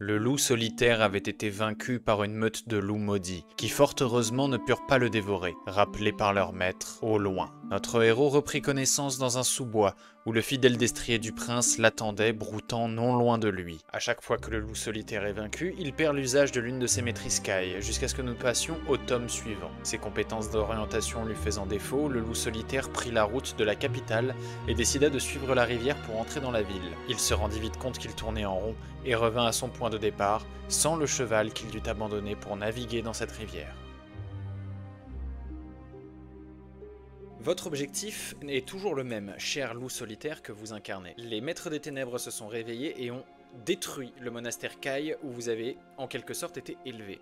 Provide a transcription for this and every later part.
Le loup solitaire avait été vaincu par une meute de loups maudits, qui fort heureusement ne purent pas le dévorer, rappelés par leur maître, au loin. Notre héros reprit connaissance dans un sous-bois, où le fidèle destrier du prince l'attendait, broutant non loin de lui. À chaque fois que le loup solitaire est vaincu, il perd l'usage de l'une de ses maîtrises cailles, jusqu'à ce que nous passions au tome suivant. Ses compétences d'orientation lui faisant défaut, le loup solitaire prit la route de la capitale et décida de suivre la rivière pour entrer dans la ville. Il se rendit vite compte qu'il tournait en rond et revint à son point de départ, sans le cheval qu'il dut abandonner pour naviguer dans cette rivière. Votre objectif est toujours le même, cher loup solitaire que vous incarnez. Les maîtres des ténèbres se sont réveillés et ont détruit le monastère Kai où vous avez en quelque sorte été élevé.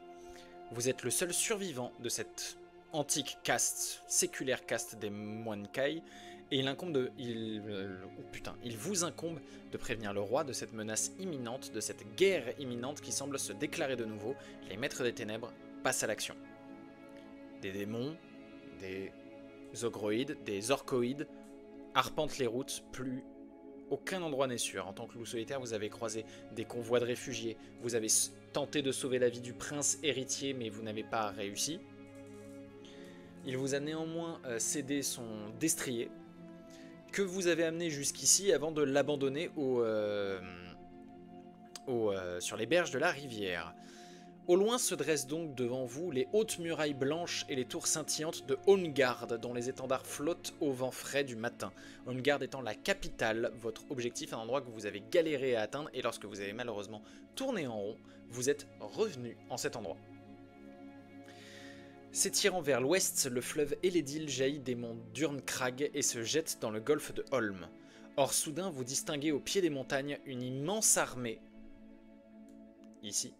Vous êtes le seul survivant de cette antique caste, séculaire caste des moines Kai, et il vous incombe de prévenir le roi de cette menace imminente, de cette guerre imminente qui semble se déclarer de nouveau. Les maîtres des ténèbres passent à l'action. Des démons, des ogroïdes, des orcoïdes arpentent les routes, plus aucun endroit n'est sûr. En tant que loup solitaire, vous avez croisé des convois de réfugiés, vous avez tenté de sauver la vie du prince héritier, mais vous n'avez pas réussi. Il vous a néanmoins cédé son destrier, que vous avez amené jusqu'ici avant de l'abandonner sur les berges de la rivière. Au loin se dressent donc devant vous les hautes murailles blanches et les tours scintillantes de Holmgard, dont les étendards flottent au vent frais du matin. Holmgard étant la capitale, votre objectif, un endroit que vous avez galéré à atteindre, et lorsque vous avez malheureusement tourné en rond, vous êtes revenu en cet endroit. S'étirant vers l'ouest, le fleuve Eledil jaillit des monts Durnkrag et se jette dans le golfe de Holm. Or soudain, vous distinguez au pied des montagnes une immense armée. Ici.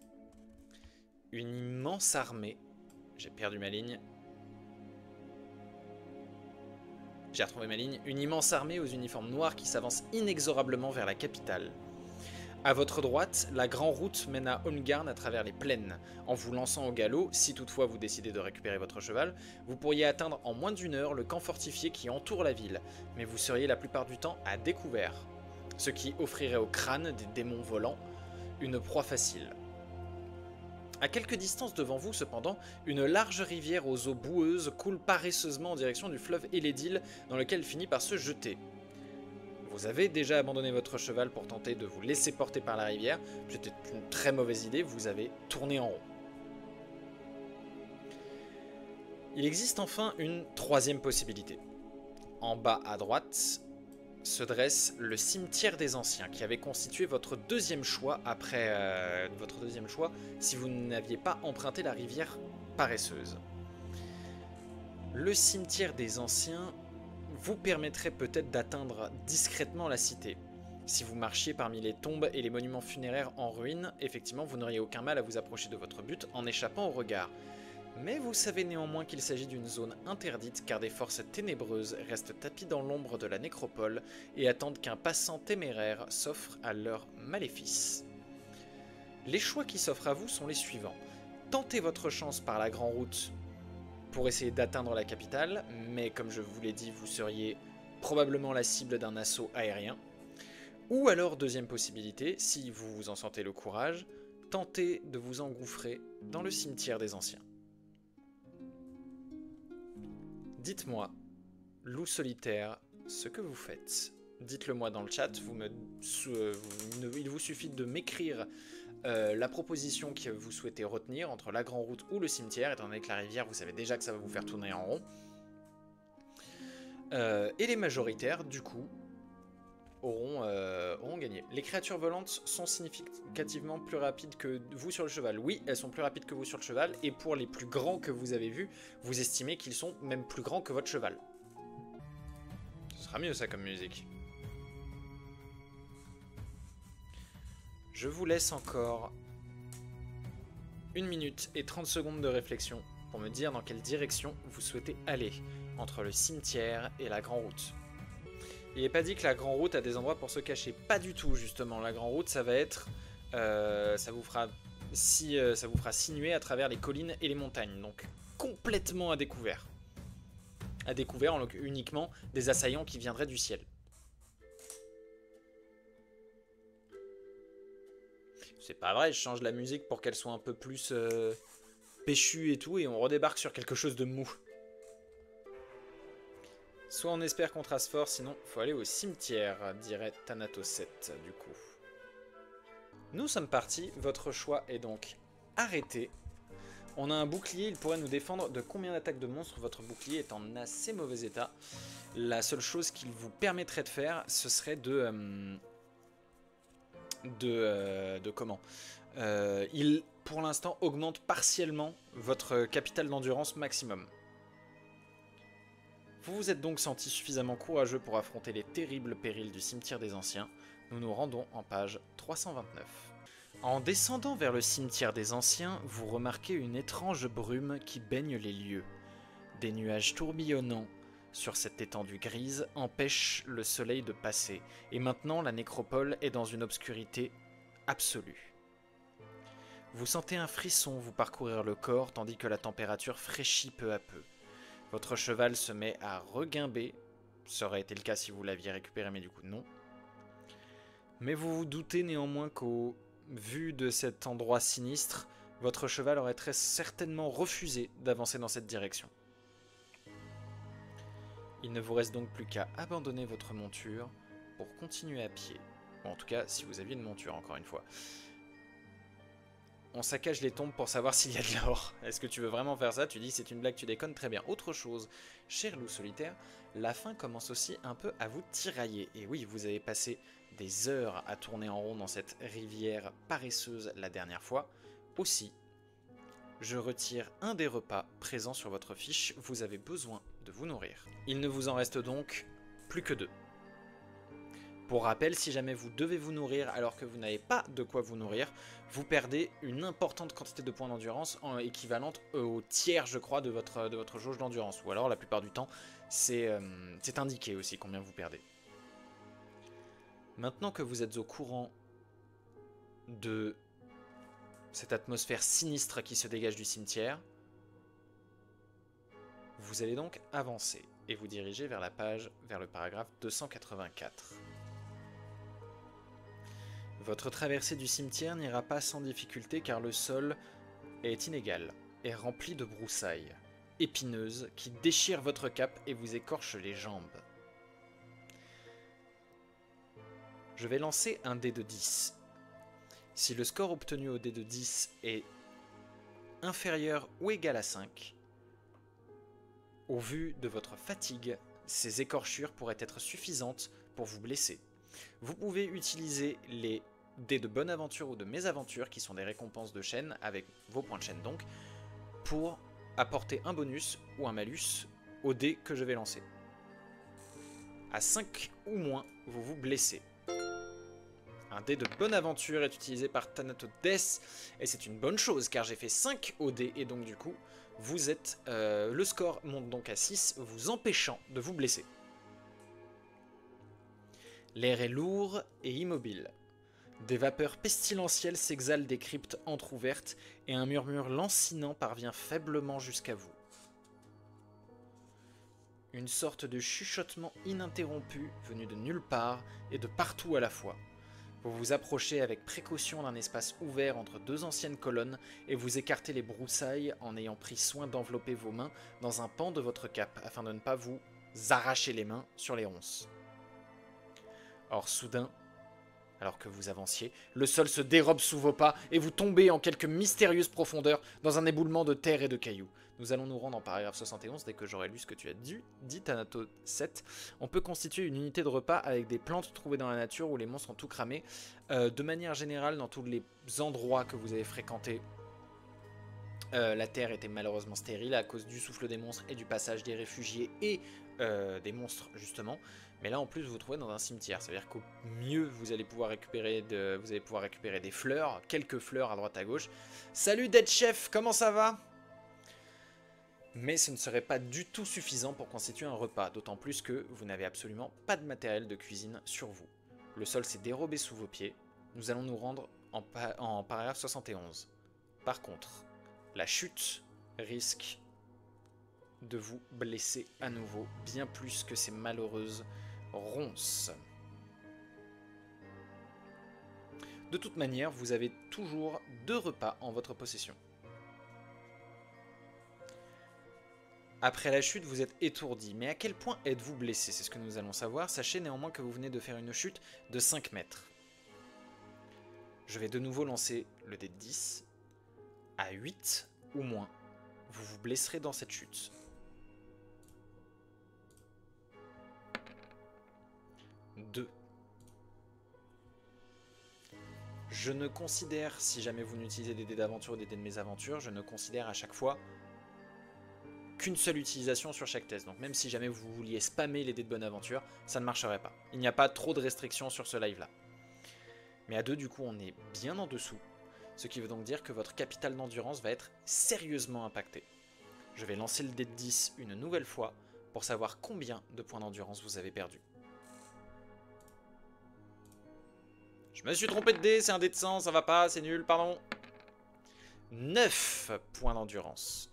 Une immense armée. J'ai perdu ma ligne. J'ai retrouvé ma ligne. Une immense armée aux uniformes noirs qui s'avance inexorablement vers la capitale. A votre droite, la grande route mène à Holmgard à travers les plaines. En vous lançant au galop, si toutefois vous décidez de récupérer votre cheval, vous pourriez atteindre en moins d'une heure le camp fortifié qui entoure la ville, mais vous seriez la plupart du temps à découvert, ce qui offrirait au crâne des démons volants une proie facile. À quelque distance devant vous, cependant, une large rivière aux eaux boueuses coule paresseusement en direction du fleuve Eledil, dans lequel elle finit par se jeter. Vous avez déjà abandonné votre cheval pour tenter de vous laisser porter par la rivière. C'était une très mauvaise idée, vous avez tourné en rond. Il existe enfin une troisième possibilité. En bas à droite se dresse le cimetière des anciens, qui avait constitué votre deuxième choix si vous n'aviez pas emprunté la rivière paresseuse. Le cimetière des anciens vous permettrait peut-être d'atteindre discrètement la cité. Si vous marchiez parmi les tombes et les monuments funéraires en ruine, effectivement vous n'auriez aucun mal à vous approcher de votre but en échappant au regard. Mais vous savez néanmoins qu'il s'agit d'une zone interdite car des forces ténébreuses restent tapies dans l'ombre de la nécropole et attendent qu'un passant téméraire s'offre à leurs maléfices. Les choix qui s'offrent à vous sont les suivants. Tentez votre chance par la grande route pour essayer d'atteindre la capitale, mais comme je vous l'ai dit, vous seriez probablement la cible d'un assaut aérien. Ou alors, deuxième possibilité, si vous en sentez le courage, tentez de vous engouffrer dans le cimetière des anciens. Dites-moi, loup solitaire, ce que vous faites. Dites-le moi dans le chat, il vous suffit de m'écrire la proposition que vous souhaitez retenir entre la grande route ou le cimetière, étant donné que la rivière, vous savez déjà que ça va vous faire tourner en rond. Et les majoritaires, du coup, auront gagné. Les créatures volantes sont significativement plus rapides que vous sur le cheval. Oui, elles sont plus rapides que vous sur le cheval, et pour les plus grands que vous avez vus, vous estimez qu'ils sont même plus grands que votre cheval. Ce sera mieux ça comme musique. Je vous laisse encore 1 minute et 30 secondes de réflexion pour me dire dans quelle direction vous souhaitez aller entre le cimetière et la grande route. Il n'est pas dit que la grande route a des endroits pour se cacher. Pas du tout, justement. La grande route, ça va être... ça vous fera sinuer à travers les collines et les montagnes. Donc, complètement à découvert. À découvert, uniquement des assaillants qui viendraient du ciel. C'est pas vrai, je change la musique pour qu'elle soit un peu plus péchue et tout, et on redébarque sur quelque chose de mou. Soit on espère qu'on trace fort, sinon faut aller au cimetière, dirait Thanatos 7 du coup. Nous sommes partis, votre choix est donc arrêté. On a un bouclier, il pourrait nous défendre de combien d'attaques de monstres? Votre bouclier est en assez mauvais état. La seule chose qu'il vous permettrait de faire, ce serait de comment il, pour l'instant, augmente partiellement votre capital d'endurance maximum. Vous vous êtes donc senti suffisamment courageux pour affronter les terribles périls du cimetière des anciens. Nous nous rendons en page 329. En descendant vers le cimetière des anciens, vous remarquez une étrange brume qui baigne les lieux. Des nuages tourbillonnants sur cette étendue grise empêchent le soleil de passer, et maintenant la nécropole est dans une obscurité absolue. Vous sentez un frisson vous parcourir le corps tandis que la température fraîchit peu à peu. Votre cheval se met à reguimber, ça aurait été le cas si vous l'aviez récupéré mais du coup non. Mais vous vous doutez néanmoins qu'au vu de cet endroit sinistre, votre cheval aurait très certainement refusé d'avancer dans cette direction. Il ne vous reste donc plus qu'à abandonner votre monture pour continuer à pied. Bon, en tout cas, si vous aviez une monture, encore une fois. On saccage les tombes pour savoir s'il y a de l'or. Est-ce que tu veux vraiment faire ça? Tu dis c'est une blague, tu déconnes, très bien. Autre chose, cher loup solitaire, la faim commence aussi un peu à vous tirailler. Et oui, vous avez passé des heures à tourner en rond dans cette rivière paresseuse la dernière fois. Aussi, je retire un des repas présents sur votre fiche, vous avez besoin de vous nourrir. Il ne vous en reste donc plus que 2. Pour rappel, si jamais vous devez vous nourrir alors que vous n'avez pas de quoi vous nourrir, vous perdez une importante quantité de points d'endurance équivalente au tiers, je crois, de votre jauge d'endurance. Ou alors, la plupart du temps, c'est indiqué aussi combien vous perdez. Maintenant que vous êtes au courant de cette atmosphère sinistre qui se dégage du cimetière, vous allez donc avancer et vous diriger vers le paragraphe 284. Votre traversée du cimetière n'ira pas sans difficulté car le sol est inégal et rempli de broussailles épineuses qui déchirent votre cape et vous écorchent les jambes. Je vais lancer un dé de 10. Si le score obtenu au dé de 10 est inférieur ou égal à 5, au vu de votre fatigue, ces écorchures pourraient être suffisantes pour vous blesser. Vous pouvez utiliser les dés de bonne aventure ou de mésaventure, qui sont des récompenses de chaîne, avec vos points de chaîne donc, pour apporter un bonus ou un malus au dé que je vais lancer. À 5 ou moins, vous vous blessez. Un dé de bonne aventure est utilisé par Thanatos, et c'est une bonne chose car j'ai fait 5 au dé et donc du coup, vous êtes, le score monte donc à 6, vous empêchant de vous blesser. L'air est lourd et immobile. Des vapeurs pestilentielles s'exhalent des cryptes entr'ouvertes et un murmure lancinant parvient faiblement jusqu'à vous. Une sorte de chuchotement ininterrompu venu de nulle part et de partout à la fois. Vous vous approchez avec précaution d'un espace ouvert entre 2 anciennes colonnes et vous écartez les broussailles en ayant pris soin d'envelopper vos mains dans un pan de votre cape afin de ne pas vous arracher les mains sur les ronces. Or soudain, alors que vous avanciez, le sol se dérobe sous vos pas et vous tombez en quelque mystérieuse profondeur dans un éboulement de terre et de cailloux. Nous allons nous rendre en paragraphe 71 dès que j'aurai lu ce que tu as dit Thanatos 7. On peut constituer une unité de repas avec des plantes trouvées dans la nature où les monstres ont tout cramé. De manière générale, dans tous les endroits que vous avez fréquentés, la terre était malheureusement stérile à cause du souffle des monstres et du passage des réfugiés et des monstres justement. Mais là en plus vous vous trouvez dans un cimetière, ça veut dire qu'au mieux vous allez pouvoir récupérer des fleurs, quelques fleurs à droite à gauche. Salut Dead Chef, comment ça va? Mais ce ne serait pas du tout suffisant pour constituer un repas, d'autant plus que vous n'avez absolument pas de matériel de cuisine sur vous. Le sol s'est dérobé sous vos pieds, nous allons nous rendre en paragraphe 71. Par contre, la chute risque de vous blesser à nouveau, bien plus que ces malheureuses ronces. De toute manière, vous avez toujours 2 repas en votre possession. Après la chute, vous êtes étourdi, mais à quel point êtes-vous blessé? C'est ce que nous allons savoir. Sachez néanmoins que vous venez de faire une chute de 5 mètres. Je vais de nouveau lancer le dé de 10. À 8 ou moins, vous vous blesserez dans cette chute. 2. Je ne considère, si jamais vous n'utilisez des dés d'aventure ou des dés de mésaventure, je ne considère à chaque fois qu'une seule utilisation sur chaque test. Donc même si jamais vous vouliez spammer les dés de bonne aventure, ça ne marcherait pas. Il n'y a pas trop de restrictions sur ce live-là. Mais à 2, du coup, on est bien en dessous. Ce qui veut donc dire que votre capital d'endurance va être sérieusement impacté. Je vais lancer le dé de 10 une nouvelle fois pour savoir combien de points d'endurance vous avez perdu. Je me suis trompé de dé, c'est un dé de 100, ça va pas, c'est nul, pardon. 9 points d'endurance.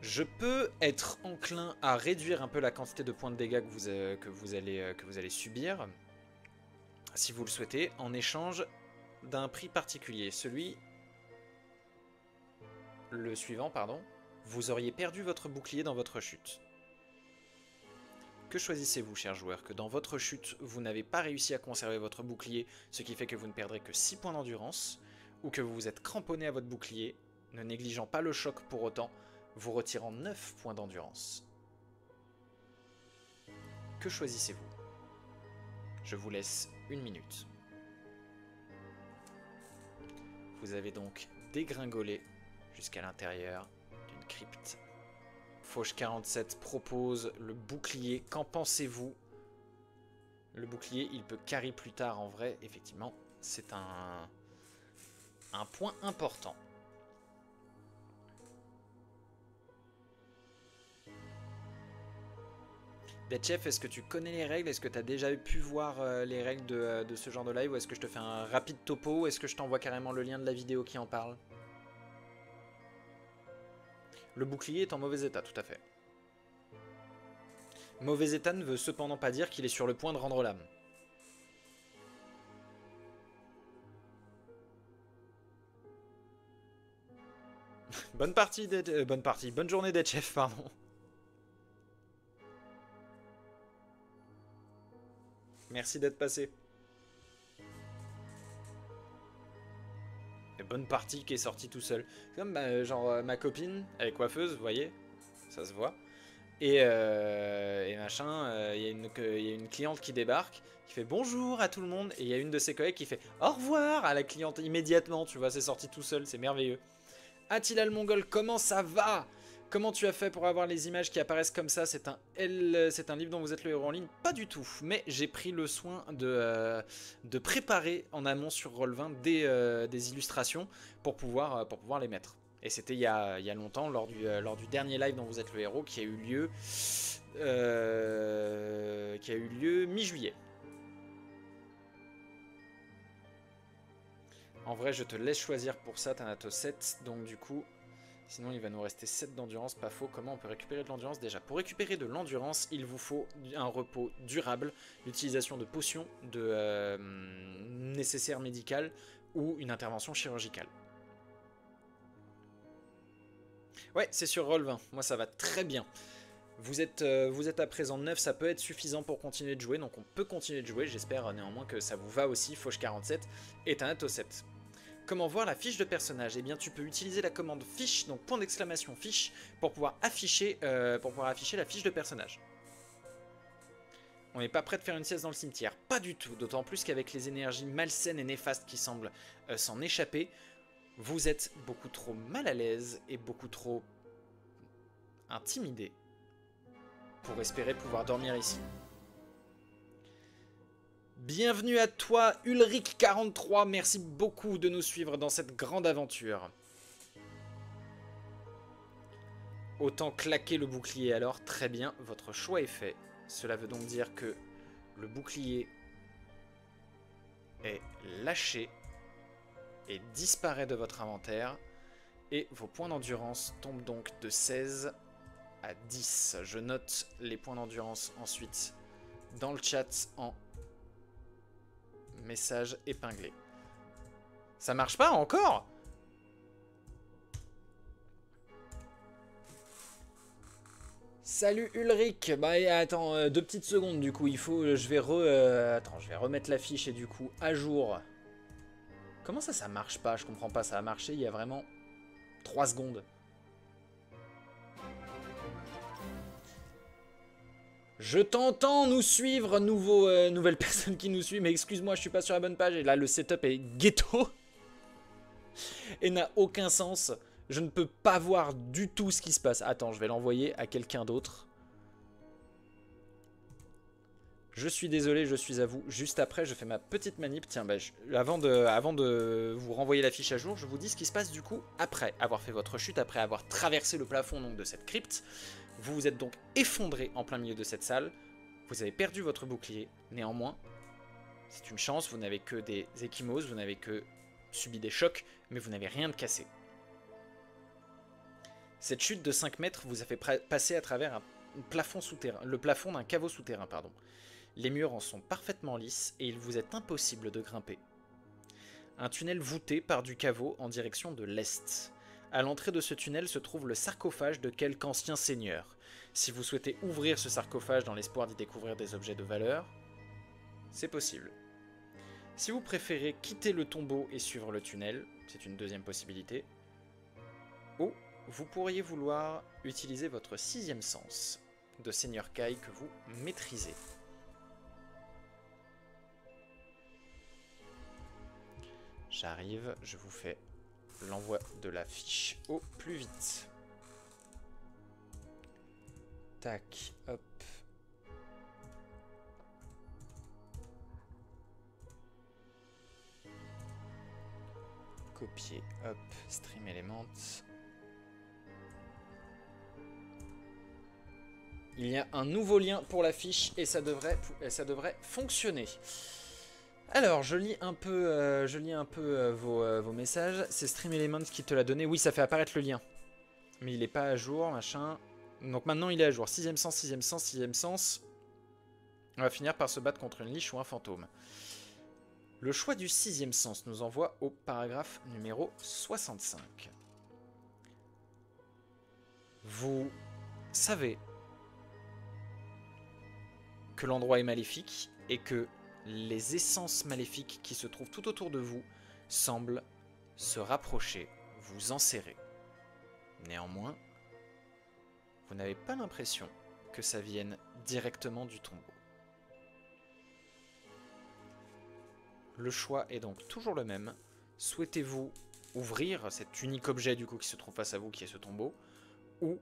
Je peux être enclin à réduire un peu la quantité de points de dégâts que vous allez subir, si vous le souhaitez, en échange d'un prix particulier. Le suivant, pardon. Vous auriez perdu votre bouclier dans votre chute. Que choisissez-vous, chers joueurs? Que dans votre chute, vous n'avez pas réussi à conserver votre bouclier, ce qui fait que vous ne perdrez que 6 points d'endurance, ou que vous vous êtes cramponné à votre bouclier, ne négligeant pas le choc pour autant, vous retirant 9 points d'endurance. Que choisissez-vous? Je vous laisse 1 minute. Vous avez donc dégringolé jusqu'à l'intérieur d'une crypte. Fauche47 propose le bouclier. Qu'en pensez-vous? Le bouclier, il peut carry plus tard en vrai. Effectivement, c'est un point important. Deadchef, est-ce que tu connais les règles? Est-ce que tu as déjà pu voir les règles de ce genre de live? Ou est-ce que je te fais un rapide topo? Ou est-ce que je t'envoie carrément le lien de la vidéo qui en parle? Le bouclier est en mauvais état, tout à fait. Mauvais état ne veut cependant pas dire qu'il est sur le point de rendre l'âme. Bonne journée Deadchef, pardon. Merci d'être passé. Bonne partie qui est sortie tout seul. C'est comme genre ma copine, elle est coiffeuse, vous voyez, ça se voit. Et machin, il y a une cliente qui débarque, qui fait bonjour à tout le monde, et il y a une de ses collègues qui fait au revoir à la cliente immédiatement, tu vois, c'est sorti tout seul, c'est merveilleux. Attila le Mongol, comment ça va? Comment tu as fait pour avoir les images qui apparaissent comme ça? C'est un livre dont vous êtes le héros en ligne? Pas du tout, mais j'ai pris le soin de préparer en amont sur Roll20 des illustrations pour pouvoir les mettre. Et c'était il y a longtemps, lors du dernier live dont vous êtes le héros, qui a eu lieu mi-juillet. En vrai, je te laisse choisir pour ça, Thanatos 7, donc du coup... Sinon, il va nous rester 7 d'endurance, pas faux. Comment on peut récupérer de l'endurance? Déjà, pour récupérer de l'endurance, il vous faut un repos durable, l'utilisation de potions nécessaires médicales ou une intervention chirurgicale. Ouais, c'est sur Roll20. Moi, ça va très bien. Vous êtes à présent 9, ça peut être suffisant pour continuer de jouer, donc on peut continuer de jouer. J'espère néanmoins que ça vous va aussi, Fauche47 et Thanatos 7. Comment voir la fiche de personnage? Eh bien, tu peux utiliser la commande fiche, donc point d'exclamation fiche, pour pouvoir afficher la fiche de personnage. On n'est pas prêt de faire une sieste dans le cimetière, pas du tout, d'autant plus qu'avec les énergies malsaines et néfastes qui semblent s'en échapper, vous êtes beaucoup trop mal à l'aise et beaucoup trop intimidé pour espérer pouvoir dormir ici. Bienvenue à toi, Ulrich43, merci beaucoup de nous suivre dans cette grande aventure. Autant claquer le bouclier alors, très bien, votre choix est fait. Cela veut donc dire que le bouclier est lâché et disparaît de votre inventaire. Et vos points d'endurance tombent donc de 16 à 10. Je note les points d'endurance ensuite dans le chat en Message épinglé. Ça marche pas encore? Salut Ulrich. Bah attends, 2 petites secondes du coup. Il faut, je vais attends, je vais remettre la fiche et du coup à jour. Comment ça marche pas? Je comprends pas. Ça a marché il y a vraiment 3 secondes. Je t'entends nous suivre, nouvelle personne qui nous suit, mais excuse-moi, je suis pas sur la bonne page. Et là, le setup est ghetto et n'a aucun sens. Je ne peux pas voir du tout ce qui se passe. Attends, je vais l'envoyer à quelqu'un d'autre. Je suis désolé, je suis à vous. Juste après, je fais ma petite manip. Tiens, bah, avant de vous renvoyer la fiche à jour, je vous dis ce qui se passe du coup après avoir fait votre chute, après avoir traversé le plafond donc, de cette crypte. Vous vous êtes donc effondré en plein milieu de cette salle. Vous avez perdu votre bouclier. Néanmoins, c'est une chance, vous n'avez que des ecchymoses, vous n'avez que subi des chocs, mais vous n'avez rien de cassé. Cette chute de 5 mètres vous a fait passer à travers un plafond souterrain, le plafond d'un caveau souterrain, pardon. Les murs en sont parfaitement lisses et il vous est impossible de grimper. Un tunnel voûté part du caveau en direction de l'est. À l'entrée de ce tunnel se trouve le sarcophage de quelque ancien seigneur. Si vous souhaitez ouvrir ce sarcophage dans l'espoir d'y découvrir des objets de valeur, c'est possible. Si vous préférez quitter le tombeau et suivre le tunnel, c'est une deuxième possibilité. Ou vous pourriez vouloir utiliser votre 6e sens de Seigneur Kai que vous maîtrisez. J'arrive, je vous fais l'envoi de la fiche au plus vite. Tac, hop. Copier, hop, Stream Element. Il y a un nouveau lien pour la fiche et ça devrait fonctionner. Alors, je lis un peu, vos messages. C'est Stream Element qui te l'a donné. Oui, ça fait apparaître le lien. Mais il n'est pas à jour, machin. Donc maintenant, il est à jour. 6e sens, 6e sens, 6e sens. On va finir par se battre contre une liche ou un fantôme. Le choix du 6e sens nous envoie au paragraphe numéro 65. Vous savez que l'endroit est maléfique et que les essences maléfiques qui se trouvent tout autour de vous semblent se rapprocher, vous enserrer. Néanmoins, vous n'avez pas l'impression que ça vienne directement du tombeau. Le choix est donc toujours le même. Souhaitez-vous ouvrir cet unique objet du coup qui se trouve face à vous, qui est ce tombeau, ou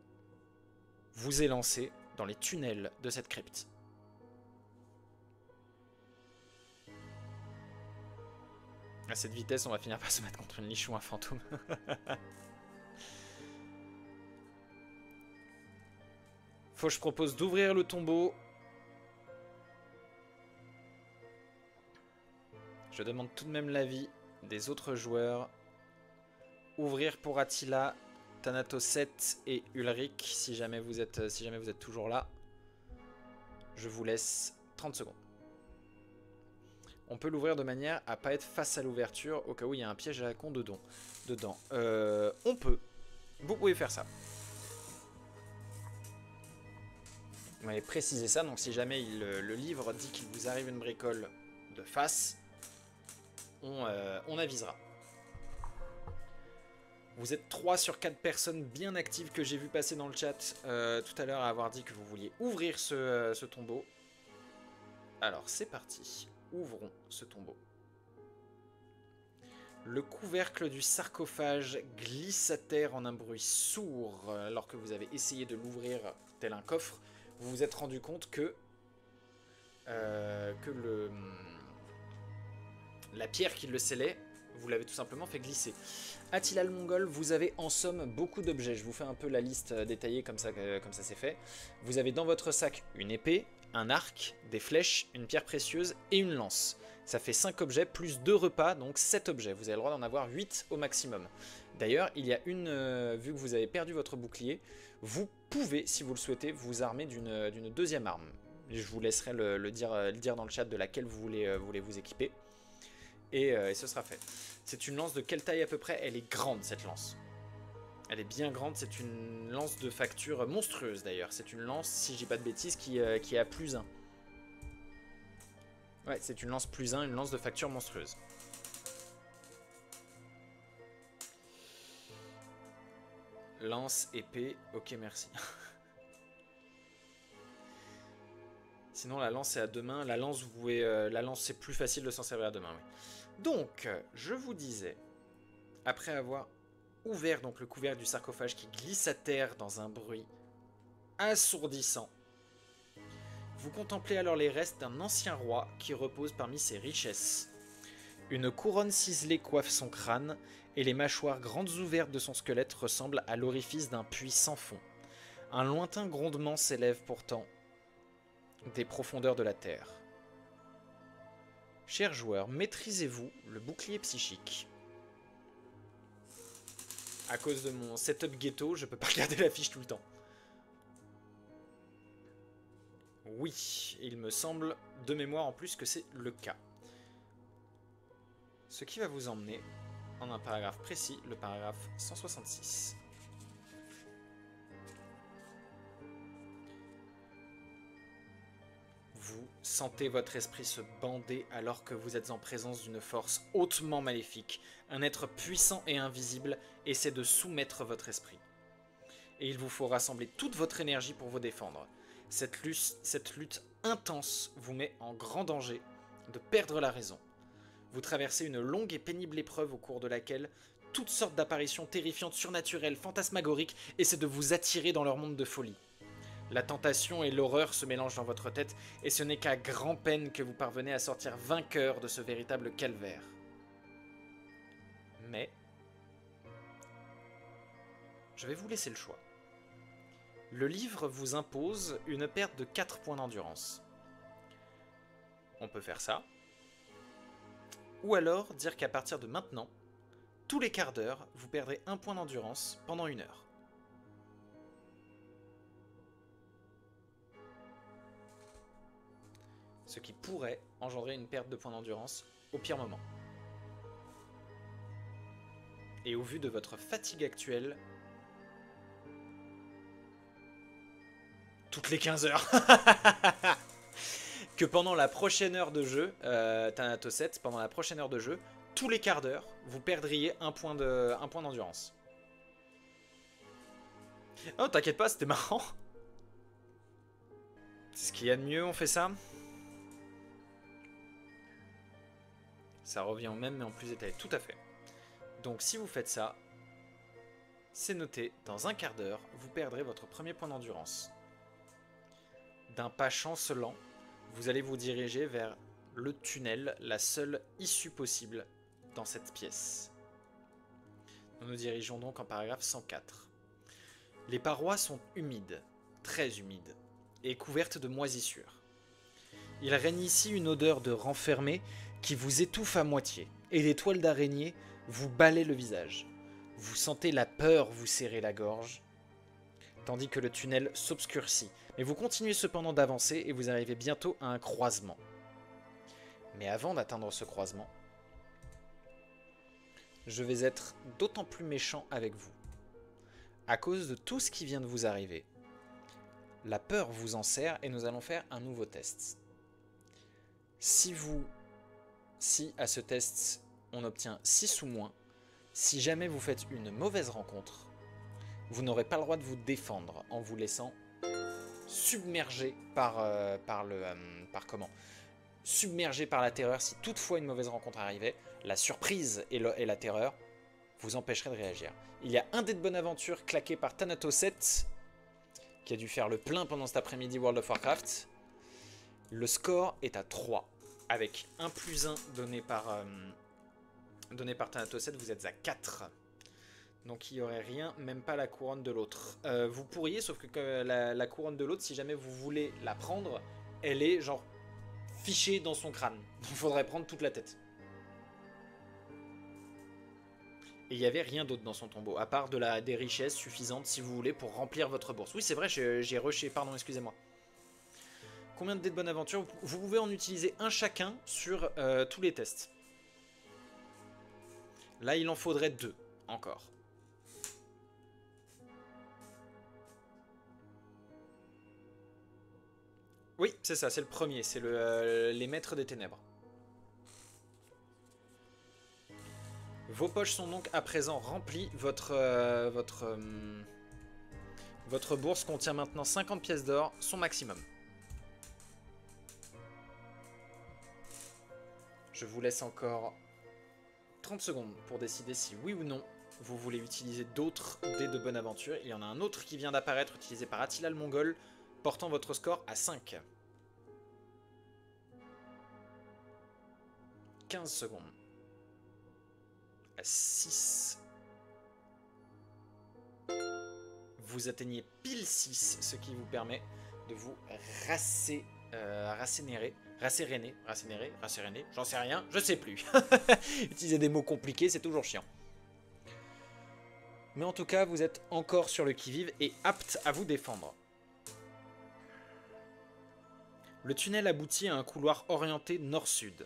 vous élancer dans les tunnels de cette crypte? À cette vitesse, on va finir par se mettre contre une liche ou un fantôme. Je propose d'ouvrir le tombeau. Je demande tout de même l'avis des autres joueurs. Ouvrir pour Attila, Thanatos 7 et Ulrich, si jamais vous êtes toujours là. Je vous laisse 30 secondes. On peut l'ouvrir de manière à pas être face à l'ouverture au cas où il y a un piège à la con dedans. On peut. Vous pouvez faire ça. Vous m'avez précisé ça, donc si jamais le livre dit qu'il vous arrive une bricole de face, on avisera. Vous êtes 3 sur 4 personnes bien actives que j'ai vu passer dans le chat tout à l'heure à avoir dit que vous vouliez ouvrir ce tombeau. Alors c'est parti. Ouvrons ce tombeau. Le couvercle du sarcophage glisse à terre en un bruit sourd. Alors que vous avez essayé de l'ouvrir tel un coffre, vous vous êtes rendu compte que la pierre qui le scellait, vous l'avez tout simplement fait glisser. Attila le Mongol, vous avez en somme beaucoup d'objets. Je vous fais un peu la liste détaillée comme ça c'est fait. Vous avez dans votre sac une épée, un arc, des flèches, une pierre précieuse et une lance. Ça fait 5 objets plus 2 repas, donc 7 objets. Vous avez le droit d'en avoir 8 au maximum. D'ailleurs, il y a vu que vous avez perdu votre bouclier, vous pouvez, si vous le souhaitez, vous armer d'une deuxième arme. Je vous laisserai le dire dans le chat de laquelle vous voulez vous équiper. et ce sera fait. C'est une lance de quelle taille à peu près? Elle est grande, cette lance. Elle est bien grande, c'est une lance de facture monstrueuse d'ailleurs. C'est une lance, si je dis pas de bêtises, qui est à +1. Ouais, c'est une lance +1, une lance de facture monstrueuse. Lance, épée, ok merci. Sinon la lance c'est à deux mains, la lance vous pouvez, la lance c'est plus facile de s'en servir à deux mains. Oui. Donc, je vous disais, après avoir ouvert donc le couvercle du sarcophage qui glisse à terre dans un bruit assourdissant, vous contemplez alors les restes d'un ancien roi qui repose parmi ses richesses. Une couronne ciselée coiffe son crâne, et les mâchoires grandes ouvertes de son squelette ressemblent à l'orifice d'un puits sans fond. Un lointain grondement s'élève pourtant des profondeurs de la terre. Chers joueurs, maîtrisez-vous le bouclier psychique? À cause de mon setup ghetto, je peux pas regarder la fiche tout le temps. Oui, il me semble de mémoire en plus que c'est le cas. Ce qui va vous emmener en un paragraphe précis, le paragraphe 166. Vous sentez votre esprit se bander alors que vous êtes en présence d'une force hautement maléfique. Un être puissant et invisible essaie de soumettre votre esprit. Et il vous faut rassembler toute votre énergie pour vous défendre. Cette lutte intense vous met en grand danger de perdre la raison. Vous traversez une longue et pénible épreuve au cours de laquelle toutes sortes d'apparitions terrifiantes, surnaturelles, fantasmagoriques essaient de vous attirer dans leur monde de folie. La tentation et l'horreur se mélangent dans votre tête et ce n'est qu'à grand-peine que vous parvenez à sortir vainqueur de ce véritable calvaire. Mais je vais vous laisser le choix. Le livre vous impose une perte de 4 points d'endurance. On peut faire ça. Ou alors dire qu'à partir de maintenant, tous les quarts d'heure, vous perdrez 1 point d'endurance pendant 1 heure. Ce qui pourrait engendrer une perte de points d'endurance au pire moment. Et au vu de votre fatigue actuelle, toutes les 15 heures. Que pendant la prochaine heure de jeu, Thanatos 7, pendant la prochaine heure de jeu, tous les quarts d'heure, vous perdriez 1 point d'endurance. Oh, t'inquiète pas, c'était marrant. C'est ce qu'il y a de mieux, on fait ça. Ça revient au même, mais en plus détaillé, tout à fait. Donc si vous faites ça, c'est noté, dans un quart d'heure, vous perdrez votre premier point d'endurance. D'un pas chancelant, vous allez vous diriger vers le tunnel, la seule issue possible dans cette pièce. Nous nous dirigeons donc en paragraphe 104. Les parois sont humides, très humides, et couvertes de moisissures. Il règne ici une odeur de renfermé qui vous étouffe à moitié, et des toiles d'araignée vous balaient le visage. Vous sentez la peur vous serrer la gorge, tandis que le tunnel s'obscurcit. Mais vous continuez cependant d'avancer et vous arrivez bientôt à un croisement. Mais avant d'atteindre ce croisement, je vais être d'autant plus méchant avec vous. À cause de tout ce qui vient de vous arriver, la peur vous enserre et nous allons faire un nouveau test. Si à ce test on obtient 6 ou moins, si jamais vous faites une mauvaise rencontre, vous n'aurez pas le droit de vous défendre en vous laissant submerger submergé par la terreur. Si toutefois une mauvaise rencontre arrivait, la surprise et la terreur vous empêcheraient de réagir. Il y a un dé de bonne aventure claqué par Thanatos 7 qui a dû faire le plein pendant cet après-midi World of Warcraft. Le score est à 3 avec 1+1 donné par Thanatos 7, vous êtes à 4. Donc il n'y aurait rien, même pas la couronne de l'autre. Vous pourriez, sauf que la couronne de l'autre, si jamais vous voulez la prendre, elle est genre fichée dans son crâne. Donc il faudrait prendre toute la tête. Et il n'y avait rien d'autre dans son tombeau, à part des richesses suffisantes, si vous voulez, pour remplir votre bourse. Oui, c'est vrai, j'ai rushé, pardon, excusez-moi. Combien de dés de bonne aventure? Vous pouvez en utiliser un chacun sur tous les tests. Là, il en faudrait 2 encore. Oui, c'est ça, c'est le premier, c'est les maîtres des ténèbres. Vos poches sont donc à présent remplies. Votre bourse contient maintenant 50 pièces d'or, son maximum. Je vous laisse encore 30 secondes pour décider si oui ou non vous voulez utiliser d'autres dés de bonne aventure. Il y en a un autre qui vient d'apparaître, utilisé par Attila le Mongol, portant votre score à 5. 15 secondes. À 6. Vous atteignez pile 6, ce qui vous permet de vous rasséréner, j'en sais rien, je sais plus. Utiliser des mots compliqués, c'est toujours chiant. Mais en tout cas, vous êtes encore sur le qui-vive et apte à vous défendre. Le tunnel aboutit à un couloir orienté nord-sud.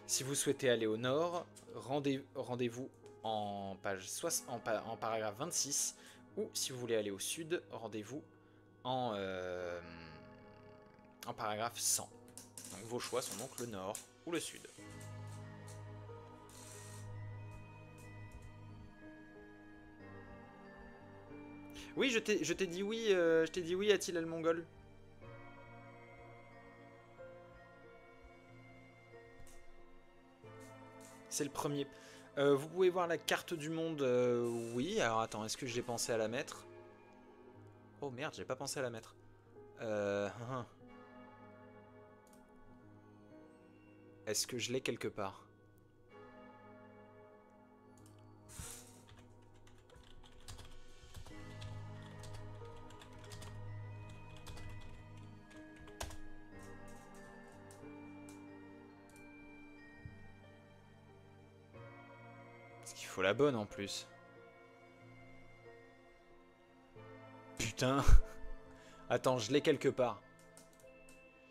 Si vous souhaitez aller au nord, rendez-vous en paragraphe 26, ou si vous voulez aller au sud, rendez-vous en paragraphe 100. Donc vos choix sont donc le nord ou le sud. Oui, je t'ai dit oui, Attila le Mongol. C'est le premier. Vous pouvez voir la carte du monde, oui. Alors attends, est-ce que j'ai pensé à la mettre? Oh merde, j'ai pas pensé à la mettre. Est-ce que je l'ai quelque part? Parce qu'il faut la bonne en plus. Putain. Attends, je l'ai quelque part.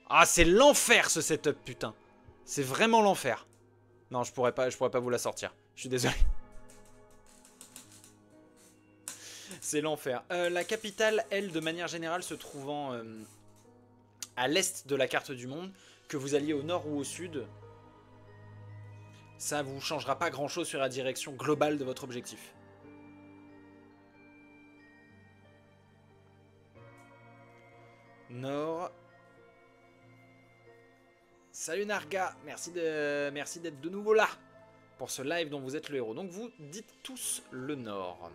Ah, c'est l'enfer ce setup, putain. C'est vraiment l'enfer. Non, je pourrais pas vous la sortir. Je suis désolé. C'est l'enfer. La capitale, elle, de manière générale, se trouvant à l'est de la carte du monde, que vous alliez au nord ou au sud, ça vous changera pas grand-chose sur la direction globale de votre objectif. Nord. Salut Narga, merci d'être de nouveau là pour ce live dont vous êtes le héros. Donc vous dites tous le nord.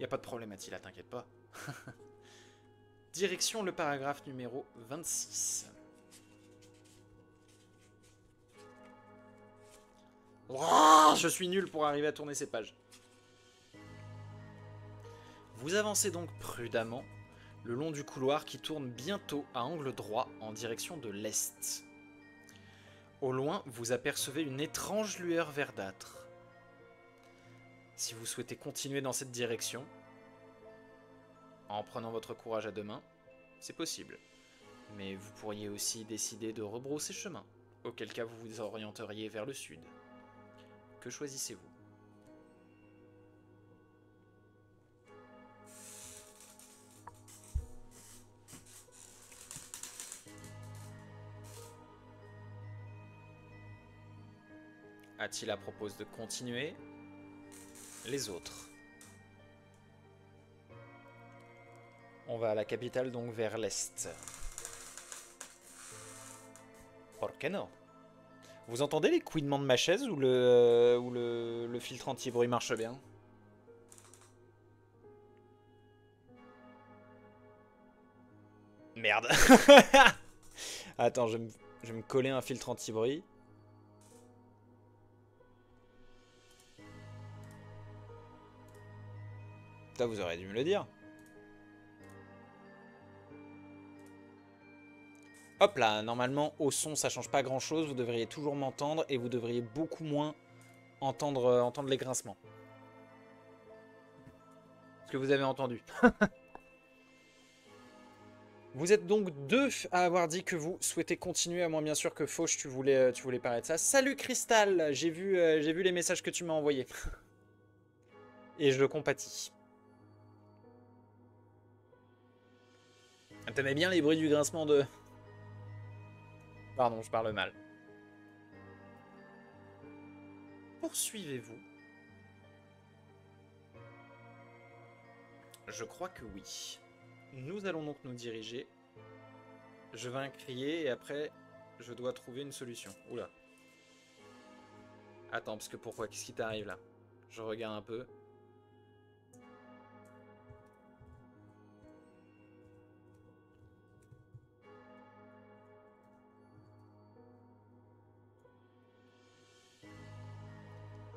Y a pas de problème Attila, t'inquiète pas. Direction le paragraphe numéro 26. Oh, je suis nul pour arriver à tourner ces pages. Vous avancez donc prudemment le long du couloir qui tourne bientôt à angle droit en direction de l'est. Au loin, vous apercevez une étrange lueur verdâtre. Si vous souhaitez continuer dans cette direction, en prenant votre courage à deux mains, c'est possible. Mais vous pourriez aussi décider de rebrousser chemin, auquel cas vous vous orienteriez vers le sud. Que choisissez-vous ? Attila propose de continuer. Les autres. On va à la capitale, donc vers l'est. Pourquoi non? Vous entendez les couinements de ma chaise ou le filtre anti-bruit marche bien? Merde. Attends, je vais me coller un filtre anti-bruit. Ça, vous auriez dû me le dire. Hop là, normalement au son ça change pas grand chose, vous devriez toujours m'entendre et vous devriez beaucoup moins entendre les grincements. Ce que vous avez entendu. Vous êtes donc deux à avoir dit que vous souhaitez continuer, à moins bien sûr que Fauche, tu voulais parler de ça. Salut Cristal, j'ai vu les messages que tu m'as envoyés. Et je compatis. T'aimais bien les bruits du grincement de... Pardon, je parle mal. Poursuivez-vous? Je crois que oui. Nous allons donc nous diriger. Je vais crier et après, je dois trouver une solution. Oula. Attends, parce que pourquoi? Qu'est-ce qui t'arrive là? Je regarde un peu.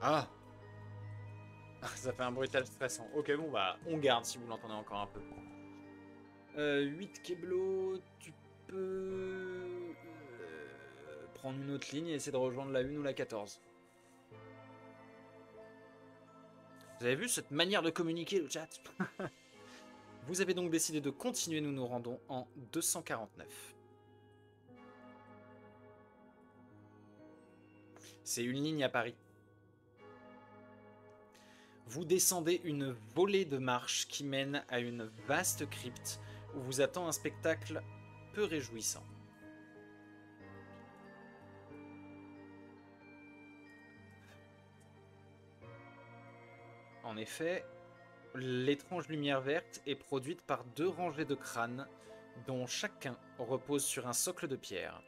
Ah! Ça fait un bruitage stressant. Ok, bon bah, on garde si vous l'entendez encore un peu. 8 Keblo, tu peux prendre une autre ligne et essayer de rejoindre la 1 ou la 14. Vous avez vu cette manière de communiquer, le chat? Vous avez donc décidé de continuer, nous nous rendons en 249. C'est une ligne à Paris. Vous descendez une volée de marches qui mène à une vaste crypte où vous attend un spectacle peu réjouissant. En effet, l'étrange lumière verte est produite par 2 rangées de crânes dont chacun repose sur un socle de pierre.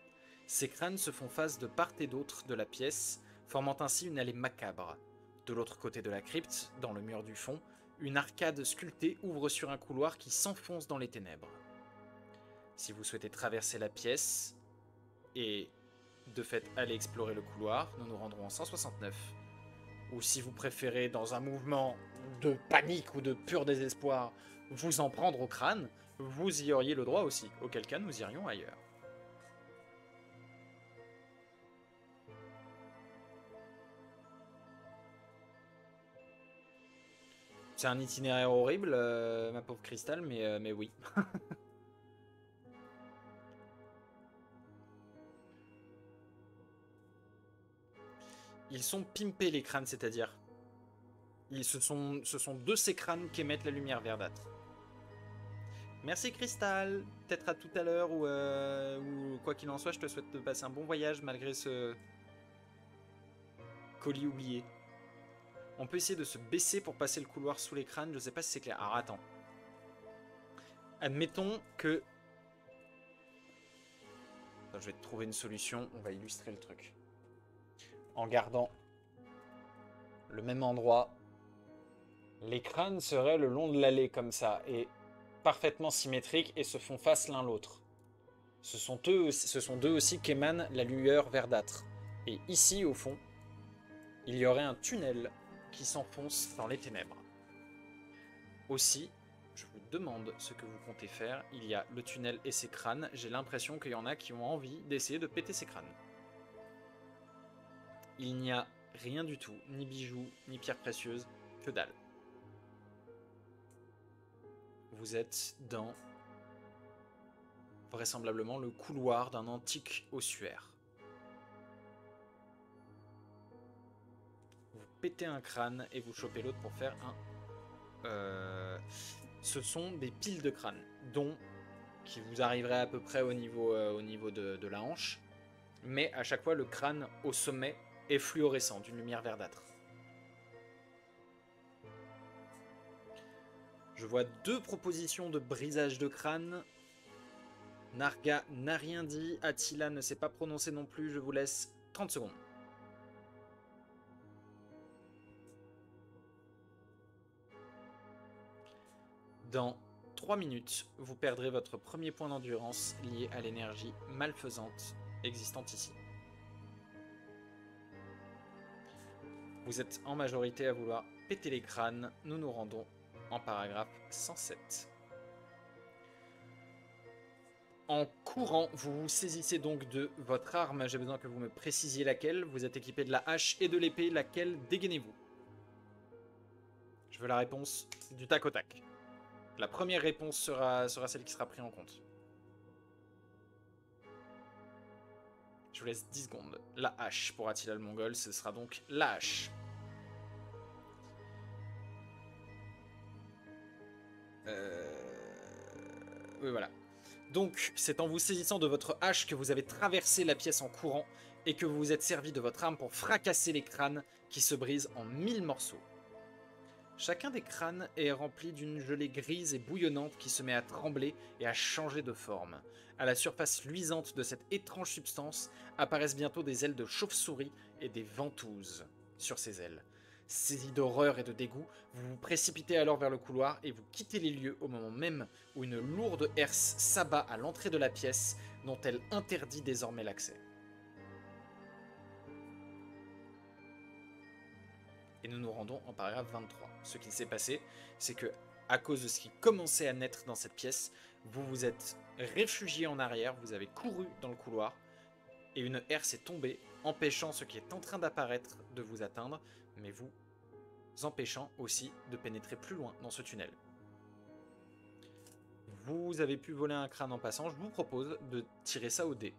Ces crânes se font face de part et d'autre de la pièce, formant ainsi une allée macabre. De l'autre côté de la crypte, dans le mur du fond, une arcade sculptée ouvre sur un couloir qui s'enfonce dans les ténèbres. Si vous souhaitez traverser la pièce et de fait aller explorer le couloir, nous nous rendrons en 169. Ou si vous préférez, dans un mouvement de panique ou de pur désespoir, vous en prendre au crâne, vous y auriez le droit aussi, auquel cas nous irions ailleurs. C'est un itinéraire horrible, ma pauvre Cristal, mais oui. Ils sont pimpés les crânes, c'est-à-dire. Ce sont de ces crânes qu'émettent la lumière verdâtre. Merci Cristal, peut-être à tout à l'heure ou quoi qu'il en soit, je te souhaite de passer un bon voyage malgré ce colis oublié. On peut essayer de se baisser pour passer le couloir sous les crânes, je sais pas si c'est clair. Alors attends. Admettons que... Attends, je vais te trouver une solution, on va illustrer le truc. En gardant le même endroit, les crânes seraient le long de l'allée comme ça, et parfaitement symétriques et se font face l'un l'autre. Ce sont d'eux aussi qu'émane la lueur verdâtre. Et ici, au fond, il y aurait un tunnel qui s'enfonce dans les ténèbres. Aussi, je vous demande ce que vous comptez faire. Il y a le tunnel et ses crânes. J'ai l'impression qu'il y en a qui ont envie d'essayer de péter ces crânes. Il n'y a rien du tout, ni bijoux, ni pierres précieuses, que dalle. Vous êtes dans vraisemblablement le couloir d'un antique ossuaire. Vous pétez un crâne et vous chopez l'autre pour faire un... ce sont des piles de crânes, dont qui vous arriveraient à peu près au niveau de la hanche, mais à chaque fois le crâne au sommet est fluorescent, d'une lumière verdâtre. Je vois 2 propositions de brisage de crâne. Narga n'a rien dit, Attila ne s'est pas prononcé non plus, je vous laisse 30 secondes. Dans 3 minutes, vous perdrez votre premier point d'endurance lié à l'énergie malfaisante existante ici. Vous êtes en majorité à vouloir péter les crânes, nous nous rendons en paragraphe 107. En courant, vous vous saisissez donc de votre arme. J'ai besoin que vous me précisiez laquelle. Vous êtes équipé de la hache et de l'épée. Laquelle dégainez-vous? Je veux la réponse du tac au tac. La première réponse sera celle qui sera prise en compte. Je vous laisse 10 secondes. La hache pour Attila le Mongol, ce sera donc la hache. Oui, voilà. Donc, c'est en vous saisissant de votre hache que vous avez traversé la pièce en courant et que vous vous êtes servi de votre arme pour fracasser les crânes qui se brisent en 1000 morceaux. Chacun des crânes est rempli d'une gelée grise et bouillonnante qui se met à trembler et à changer de forme. À la surface luisante de cette étrange substance apparaissent bientôt des ailes de chauve-souris et des ventouses sur ces ailes. Saisi d'horreur et de dégoût, vous vous précipitez alors vers le couloir et vous quittez les lieux au moment même où une lourde herse s'abat à l'entrée de la pièce dont elle interdit désormais l'accès. Et nous nous rendons en paragraphe 23. Ce qui s'est passé, c'est que, à cause de ce qui commençait à naître dans cette pièce, vous vous êtes réfugié en arrière, vous avez couru dans le couloir, et une herse est tombée, empêchant ce qui est en train d'apparaître de vous atteindre, mais vous empêchant aussi de pénétrer plus loin dans ce tunnel. Vous avez pu voler un crâne en passant, je vous propose de tirer ça au dé.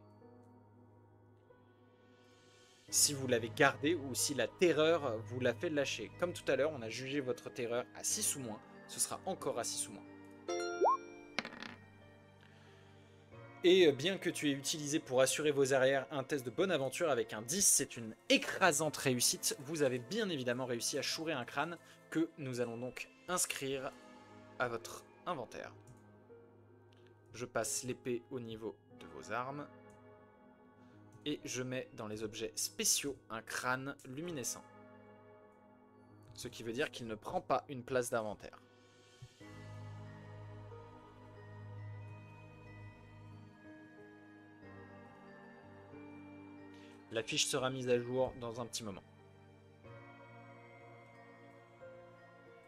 Si vous l'avez gardé ou si la terreur vous l'a fait lâcher. Comme tout à l'heure, on a jugé votre terreur à 6 ou moins, ce sera encore à 6 ou moins. Et bien que tu aies utilisé pour assurer vos arrières un test de bonne aventure avec un 10, c'est une écrasante réussite. Vous avez bien évidemment réussi à chourer un crâne que nous allons donc inscrire à votre inventaire. Je passe l'épée au niveau de vos armes. Et je mets dans les objets spéciaux un crâne luminescent. Ce qui veut dire qu'il ne prend pas une place d'inventaire. La fiche sera mise à jour dans un petit moment.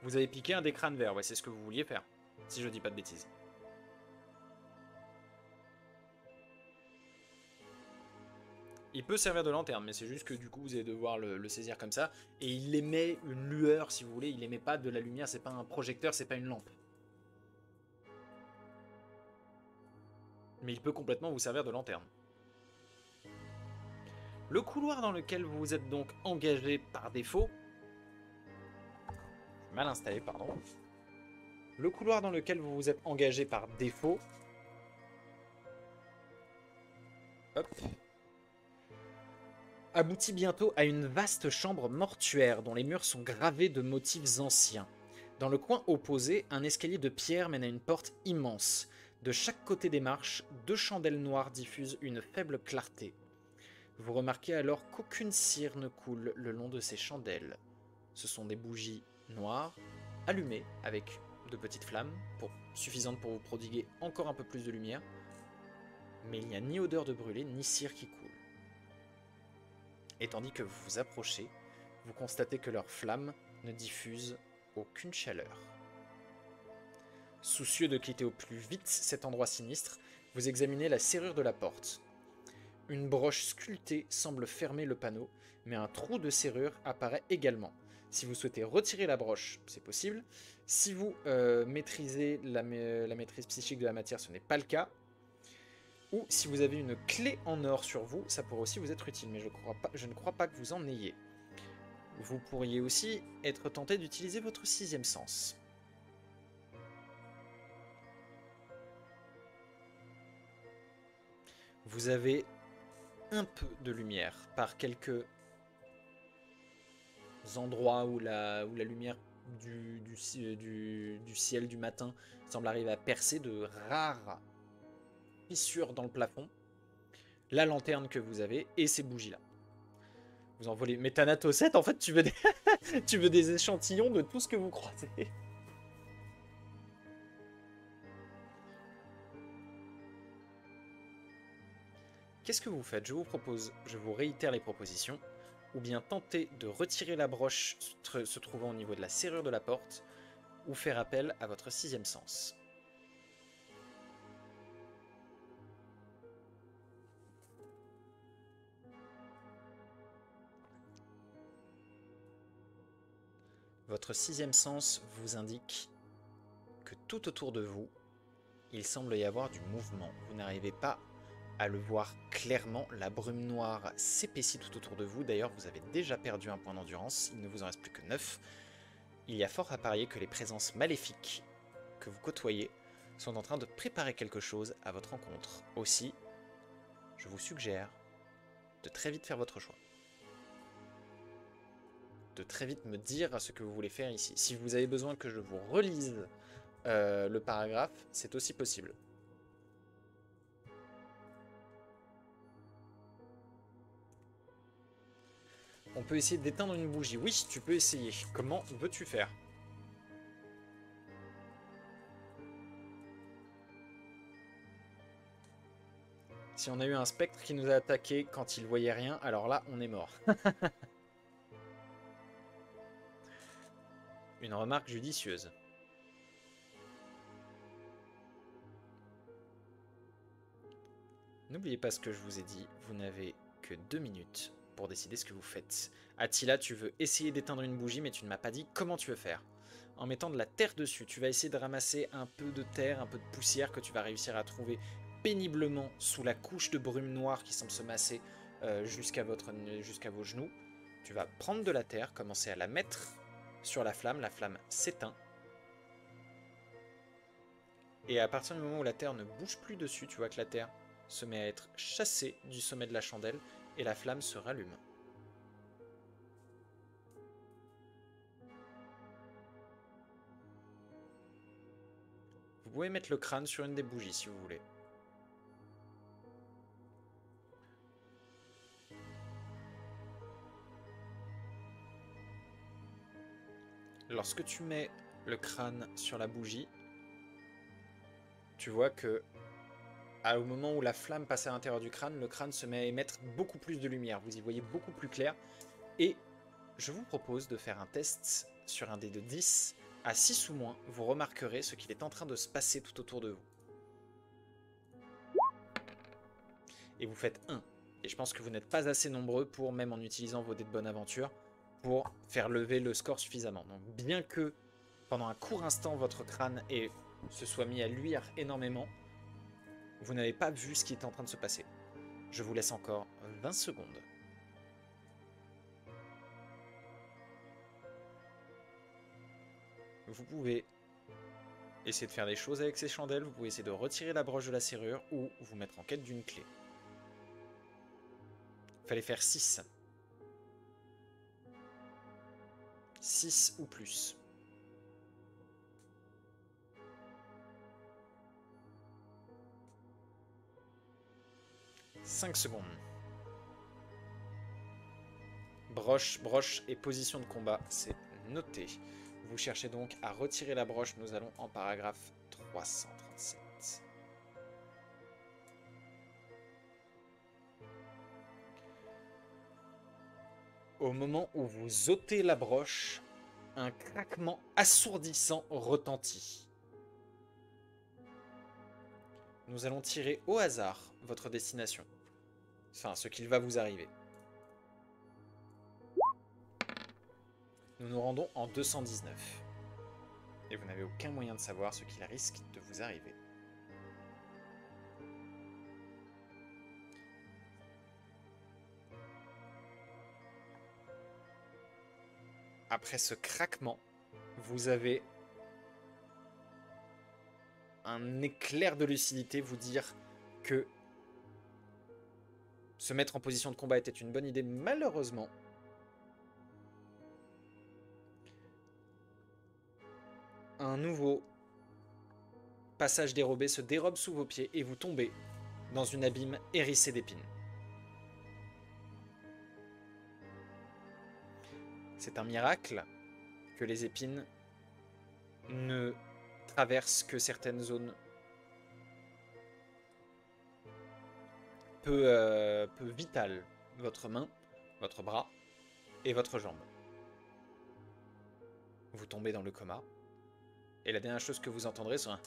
Vous avez piqué un des crânes verts, ouais, c'est ce que vous vouliez faire, si je dis pas de bêtises. Il peut servir de lanterne, mais c'est juste que du coup vous allez devoir le saisir comme ça. Et il émet une lueur, si vous voulez, il émet pas de la lumière, c'est pas un projecteur, c'est pas une lampe. Mais il peut complètement vous servir de lanterne. Le couloir dans lequel vous vous êtes donc engagé par défaut... Mal installé, pardon. Le couloir dans lequel vous vous êtes engagé par défaut... Hop... aboutit bientôt à une vaste chambre mortuaire dont les murs sont gravés de motifs anciens. Dans le coin opposé, un escalier de pierre mène à une porte immense. De chaque côté des marches, 2 chandelles noires diffusent une faible clarté. Vous remarquez alors qu'aucune cire ne coule le long de ces chandelles. Ce sont des bougies noires, allumées avec de petites flammes, suffisantes pour vous prodiguer encore un peu plus de lumière. Mais il n'y a ni odeur de brûlé, ni cire qui coule. Et tandis que vous vous approchez, vous constatez que leurs flammes ne diffusent aucune chaleur. Soucieux de quitter au plus vite cet endroit sinistre, vous examinez la serrure de la porte. Une broche sculptée semble fermer le panneau, mais un trou de serrure apparaît également. Si vous souhaitez retirer la broche, c'est possible. Si vous maîtrisez la maîtrise psychique de la matière, ce n'est pas le cas. Ou si vous avez une clé en or sur vous, ça pourrait aussi vous être utile, mais je ne crois pas que vous en ayez. Vous pourriez aussi être tenté d'utiliser votre 6e sens. Vous avez un peu de lumière par quelques endroits où la lumière du ciel du matin semble arriver à percer de rares fissures dans le plafond, la lanterne que vous avez et ces bougies là. Vous en volez. Mais Thanatos7, en fait tu veux tu veux des échantillons de tout ce que vous croisez. Qu'est-ce que vous faites? Je vous propose, je vous réitère les propositions, ou bien tenter de retirer la broche se trouvant au niveau de la serrure de la porte, ou faire appel à votre 6e sens. Votre 6e sens vous indique que tout autour de vous, il semble y avoir du mouvement. Vous n'arrivez pas à le voir clairement. La brume noire s'épaissit tout autour de vous. D'ailleurs, vous avez déjà perdu un point d'endurance. Il ne vous en reste plus que 9. Il y a fort à parier que les présences maléfiques que vous côtoyez sont en train de préparer quelque chose à votre rencontre. Aussi, je vous suggère de très vite faire votre choix. De très vite me dire ce que vous voulez faire ici. Si vous avez besoin que je vous relise le paragraphe, c'est aussi possible. On peut essayer d'éteindre une bougie. Oui, tu peux essayer. Comment veux-tu faire? Si on a eu un spectre qui nous a attaqué quand il voyait rien, alors là, on est mort. Une remarque judicieuse. N'oubliez pas ce que je vous ai dit, vous n'avez que 2 minutes pour décider ce que vous faites. Attila, tu veux essayer d'éteindre une bougie, mais tu ne m'as pas dit comment tu veux faire. En mettant de la terre dessus, tu vas essayer de ramasser un peu de terre, un peu de poussière que tu vas réussir à trouver péniblement sous la couche de brume noire qui semble se masser jusqu'à vos genoux. Tu vas prendre de la terre, commencer à la mettre sur la flamme s'éteint. Et à partir du moment où la terre ne bouge plus dessus, tu vois que la terre se met à être chassée du sommet de la chandelle et la flamme se rallume. Vous pouvez mettre le crâne sur une des bougies si vous voulez. Lorsque tu mets le crâne sur la bougie, tu vois que au moment où la flamme passe à l'intérieur du crâne, le crâne se met à émettre beaucoup plus de lumière. Vous y voyez beaucoup plus clair. Et je vous propose de faire un test sur un dé de 10. À 6 ou moins, vous remarquerez ce qu'il est en train de se passer tout autour de vous. Et vous faites 1. Et je pense que vous n'êtes pas assez nombreux pour, même en utilisant vos dés de bonne aventure, pour faire lever le score suffisamment. Donc bien que pendant un court instant votre crâne se soit mis à luire énormément, vous n'avez pas vu ce qui est en train de se passer. Je vous laisse encore 20 secondes. Vous pouvez essayer de faire des choses avec ces chandelles, vous pouvez essayer de retirer la broche de la serrure ou vous mettre en quête d'une clé. Il fallait faire 6. 6 ou plus. « 5 secondes. Broche et position de combat, c'est noté. Vous cherchez donc à retirer la broche, nous allons en paragraphe 337. Au moment où vous ôtez la broche, un craquement assourdissant retentit. Nous allons tirer au hasard votre destination. Enfin, ce qu'il va vous arriver. Nous nous rendons en 219. Et vous n'avez aucun moyen de savoir ce qu'il risque de vous arriver. Après ce craquement, vous avez un éclair de lucidité vous dire que se mettre en position de combat était une bonne idée. Malheureusement, un nouveau passage dérobé se dérobe sous vos pieds et vous tombez dans une abîme hérissée d'épines. C'est un miracle que les épines ne traversent que certaines zones peu vitales. Votre main, votre bras et votre jambe. Vous tombez dans le coma. Et la dernière chose que vous entendrez sera un